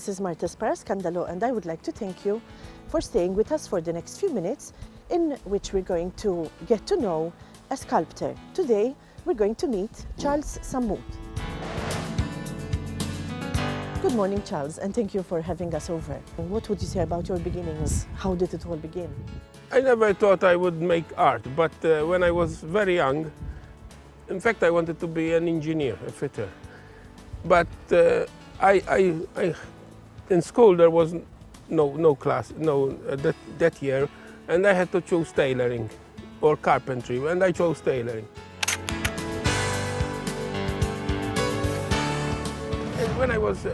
this is Marta Scandalo, and I would like to thank you for staying with us for the next few minutes, in which we're going to get to know a sculptor. Today, we're going to meet Charles Sammut. Good morning, Charles, and thank you for having us over. What would you say about your beginnings? How did it all begin? I never thought I would make art, but when I was very young, in fact, I wanted to be an engineer, a fitter. But in school there was no class, that year, and I had to choose tailoring or carpentry, and I chose tailoring. And when I was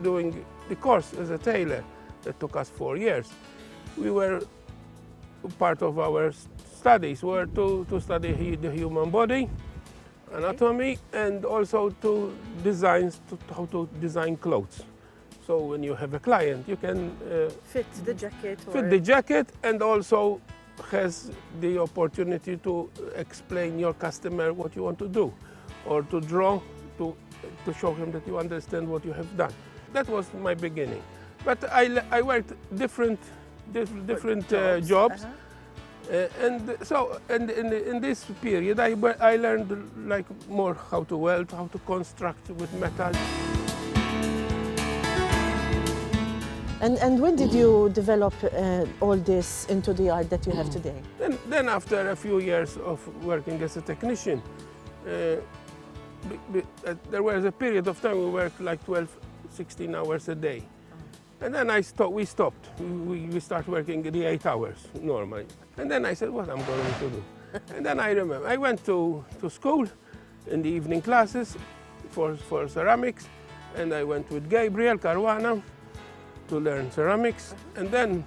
doing the course as a tailor, that took us 4 years, we were part of our studies were to study the human body, anatomy, and also how to design clothes. So when you have a client, you can Fit the jacket? fit the jacket, and also has the opportunity to explain your customer what you want to do, or to draw to show him that you understand what you have done. That was my beginning. But I worked different jobs. And in this period, I learned like more how to weld, how to construct with metal. And when did you develop all this into the art that you have today? Then after a few years of working as a technician, there was a period of time we worked like 12, 16 hours a day. And then we stopped. We started working the 8 hours normally. And then I said, what I'm going to do? And then I remember, I went to school in the evening classes for ceramics, and I went with Gabriel Caruana to learn ceramics. And then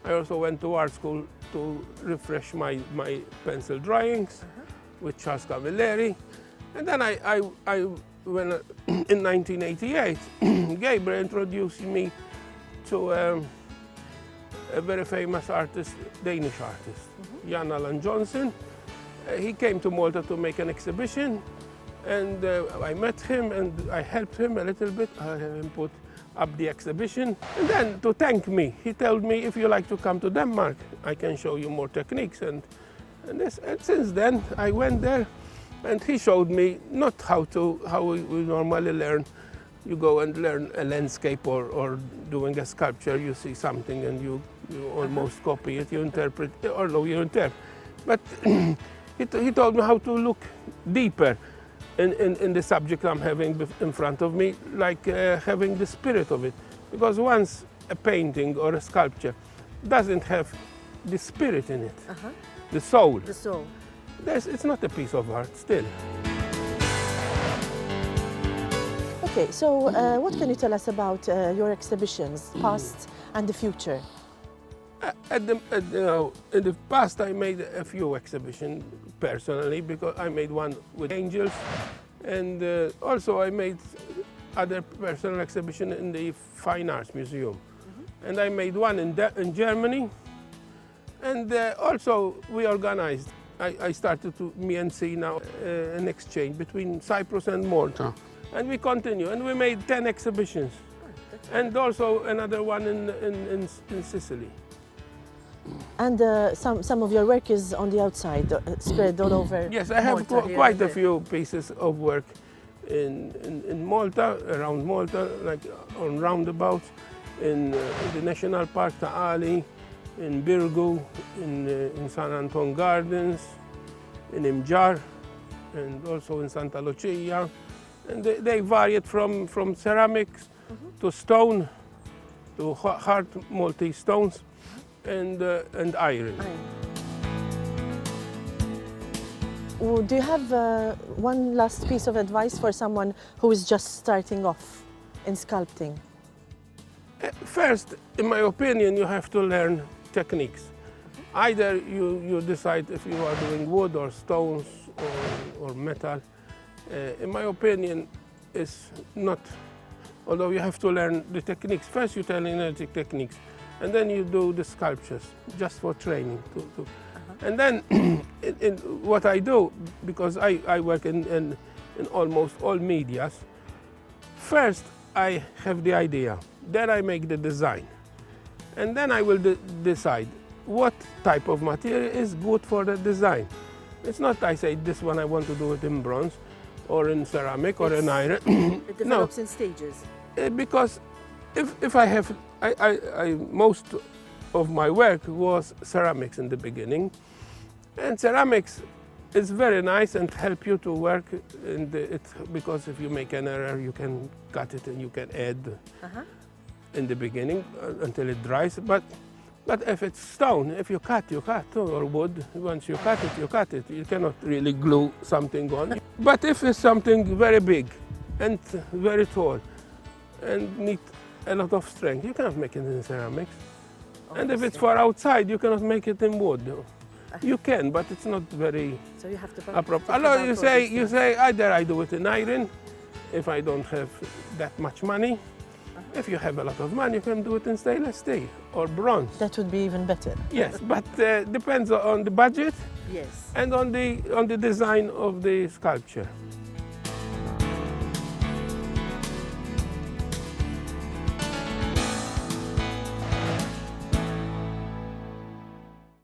I also went to art school to refresh my pencil drawings with Charles Camilleri. And then when in 1988, Gabriel introduced me to a very famous artist, Danish artist, Jan Allan Johnson. He came to Malta to make an exhibition, and I met him and I helped him a little bit. I had him put up the exhibition. And then to thank me, he told me, if you like to come to Denmark, I can show you more techniques. And since then, I went there, and he showed me not how we normally learn. You go and learn a landscape or doing a sculpture, you see something and you almost copy it, you interpret, or no, you interpret. But he told me how to look deeper in the subject I'm having in front of me, like having the spirit of it. Because once a painting or a sculpture doesn't have the spirit in it, the soul, it's not a piece of art still. Okay, so what can you tell us about your exhibitions, past and the future? In the past, I made a few exhibitions personally, because I made one with angels, and also I made other personal exhibition in the Fine Arts Museum. And I made one in Germany, and also we organized. I started me and C now an exchange between Cyprus and Malta. And we continue, and we made 10 exhibitions, and also another one in Sicily. And some of your work is on the outside, spread all over. Yes, I have quite a few pieces of work in Malta, around Malta, like on roundabouts, in the National Park Taali, in Birgu, in San Anton Gardens, in Imjar, and also in Santa Lucia. And they varied from ceramics to stone, to hard multi-stones, and iron. Do you have one last piece of advice for someone who is just starting off in sculpting? First, in my opinion, you have to learn techniques. Either you decide if you are doing wood or stones or metal. In my opinion, is not, although you have to learn the techniques. First you learn the techniques, and then you do the sculptures, just for training. And then in what I do, because I work in almost all medias, first I have the idea, then I make the design, and then I will decide what type of material is good for the design. It's not I say this one I want to do it in bronze or in ceramic or in iron. It develops in stages. Because if I have, most of my work was ceramics in the beginning, and ceramics is very nice and help you to work in because if you make an error, you can cut it and you can add in the beginning until it dries. But if it's stone, if you cut, or wood, once you cut it, you cut it. You cannot really glue something on. But if it's something very big and very tall and need a lot of strength, you cannot make it in ceramics. And if it's for outside, you cannot make it in wood. You can, but it's not very So you have to appropriate. Although you say either I do it in iron, if I don't have that much money. If you have a lot of money, you can do it in stainless steel or bronze. That would be even better. Yes, but depends on the budget Yes. and on the design of the sculpture.